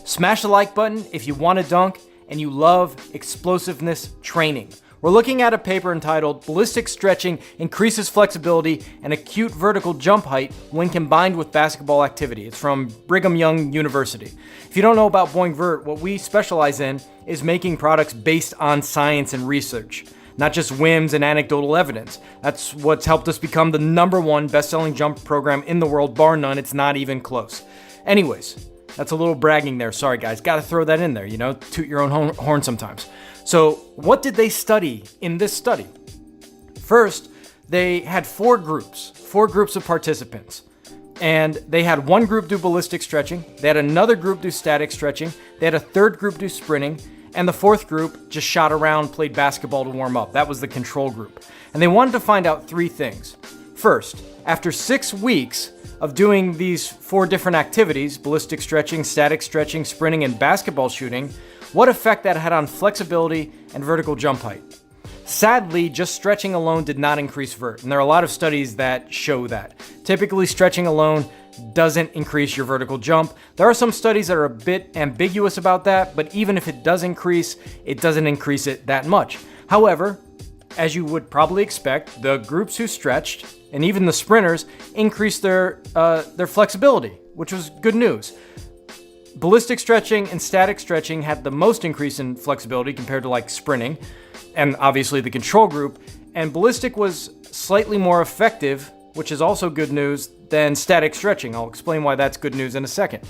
Smash the like button if you want to dunk and you love explosiveness training. We're looking at a paper entitled Ballistic Stretching Increases Flexibility and Acute Vertical Jump Height When Combined with Basketball Activity. It's from Brigham Young University. If you don't know about BoingVERT, what we specialize in is making products based on science and research, not just whims and anecdotal evidence. That's what's helped us become the #1 best-selling jump program in the world, bar none. It's not even close. Anyways, that's a little bragging there. Sorry guys, gotta throw that in there, toot your own horn sometimes. So what did they study in this study? First, they had four groups of participants. And they had one group do ballistic stretching, they had another group do static stretching, they had a third group do sprinting, and the fourth group just shot around, played basketball to warm up. That was the control group. And they wanted to find out three things. First, after 6 weeks of doing these four different activities, ballistic stretching, static stretching, sprinting, and basketball shooting, what effect that had on flexibility and vertical jump height. Sadly, just stretching alone did not increase vert, and there are a lot of studies that show that. Typically, stretching alone doesn't increase your vertical jump. There are some studies that are a bit ambiguous about that, but even if it does increase, it doesn't increase it that much. However, as you would probably expect, the groups who stretched, and even the sprinters, increased their flexibility, which was good news. Ballistic stretching and static stretching had the most increase in flexibility compared to like sprinting, and obviously the control group, and ballistic was slightly more effective, which is also good news, than static stretching. I'll explain why that's good news in a second.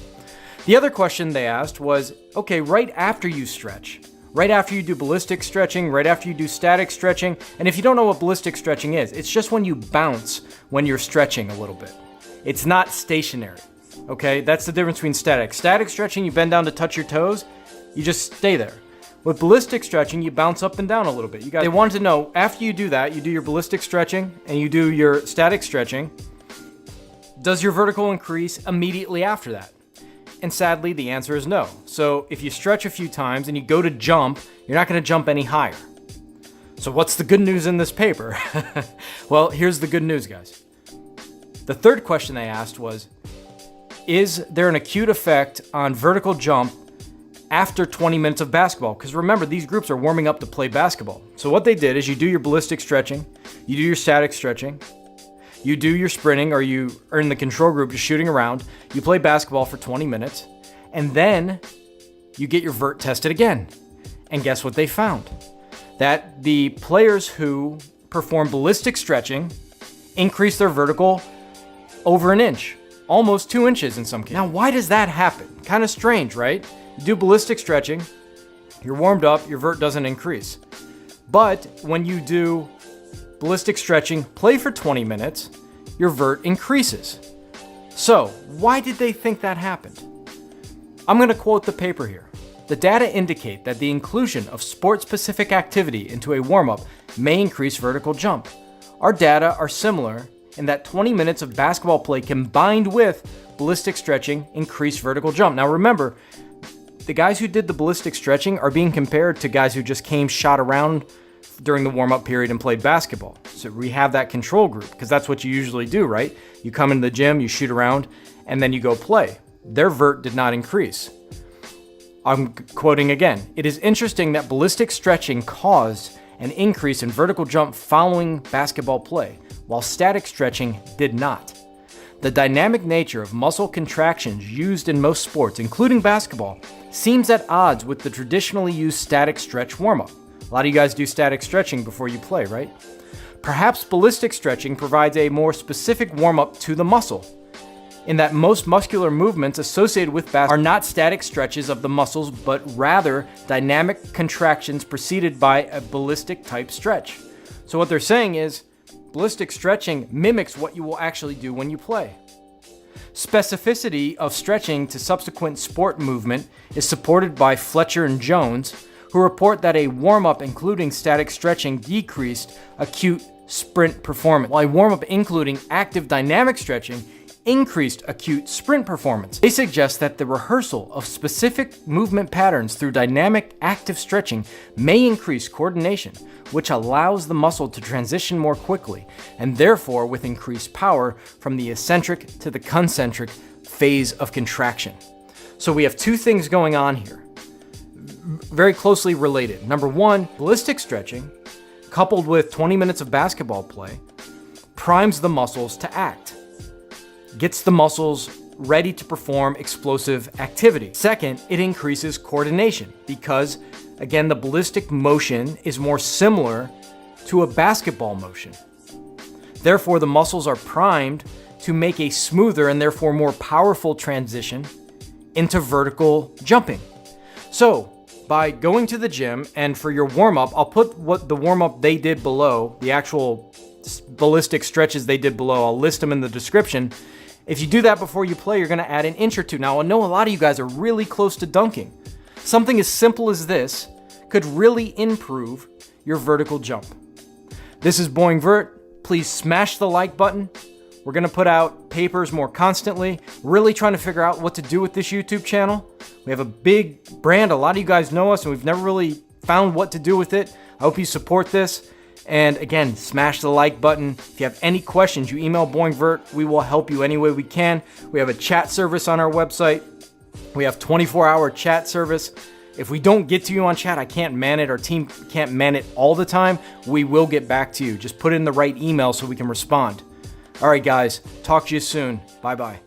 The other question they asked was, okay, right after you stretch, right after you do ballistic stretching, right after you do static stretching, and if you don't know what ballistic stretching is, it's just when you bounce when you're stretching a little bit. It's not stationary. Okay, that's the difference between static. Static stretching, you bend down to touch your toes, you just stay there. With ballistic stretching, you bounce up and down a little bit. They wanted to know, after you do that, you do your ballistic stretching and you do your static stretching, does your vertical increase immediately after that? And sadly, the answer is no. So if you stretch a few times and you go to jump, you're not gonna jump any higher. So what's the good news in this paper? Well, here's the good news, guys. The third question they asked was, is there an acute effect on vertical jump after 20 minutes of basketball? Because remember, these groups are warming up to play basketball. So what they did is you do your ballistic stretching, you do your static stretching, you do your sprinting, or you are in the control group just shooting around, you play basketball for 20 minutes, and then you get your vert tested again. And guess what they found? That the players who perform ballistic stretching increase their vertical over an inch. Almost 2 inches in some cases. Now, why does that happen? Kind of strange, right? You do ballistic stretching, you're warmed up, your vert doesn't increase. But when you do ballistic stretching, play for 20 minutes, your vert increases. So, why did they think that happened? I'm going to quote the paper here. The data indicate that the inclusion of sport-specific activity into a warm-up may increase vertical jump. Our data are similar in that 20 minutes of basketball play combined with ballistic stretching increased vertical jump. Now remember, the guys who did the ballistic stretching are being compared to guys who just shot around during the warm-up period and played basketball. So we have that control group, because that's what you usually do, right? You come into the gym, you shoot around, and then you go play. Their vert did not increase. I'm quoting again. It is interesting that ballistic stretching caused an increase in vertical jump following basketball play, while static stretching did not. The dynamic nature of muscle contractions used in most sports, including basketball, seems at odds with the traditionally used static stretch warm-up. A lot of you guys do static stretching before you play, right? Perhaps ballistic stretching provides a more specific warm-up to the muscle, in that most muscular movements associated with basketball are not static stretches of the muscles, but rather dynamic contractions preceded by a ballistic type stretch. So what they're saying is, ballistic stretching mimics what you will actually do when you play. Specificity of stretching to subsequent sport movement is supported by Fletcher and Jones, who report that a warm-up including static stretching decreased acute sprint performance, while a warm-up including active dynamic stretching increased acute sprint performance. They suggest that the rehearsal of specific movement patterns through dynamic active stretching may increase coordination, which allows the muscle to transition more quickly, and therefore with increased power from the eccentric to the concentric phase of contraction. So we have two things going on here, very closely related. Number one, ballistic stretching, coupled with 20 minutes of basketball play, primes the muscles to act, gets the muscles ready to perform explosive activity. Second, it increases coordination because, again, the ballistic motion is more similar to a basketball motion. Therefore, the muscles are primed to make a smoother and therefore more powerful transition into vertical jumping. So, by going to the gym, and for your warm-up, I'll put what the warm-up they did below, the actual ballistic stretches they did below, I'll list them in the description. If you do that before you play, you're gonna add an inch or two. Now, I know a lot of you guys are really close to dunking. Something as simple as this could really improve your vertical jump. This is BoingVERT. Please smash the like button. We're gonna put out papers more constantly, really trying to figure out what to do with this YouTube channel. We have a big brand, a lot of you guys know us, and we've never really found what to do with it. I hope you support this. And again, smash the like button. If you have any questions, you email BoingVERT. We will help you any way we can. We have a chat service on our website. We have 24-hour chat service. If we don't get to you on chat, I can't man it. Our team can't man it all the time. We will get back to you. Just put in the right email so we can respond. All right, guys. Talk to you soon. Bye-bye.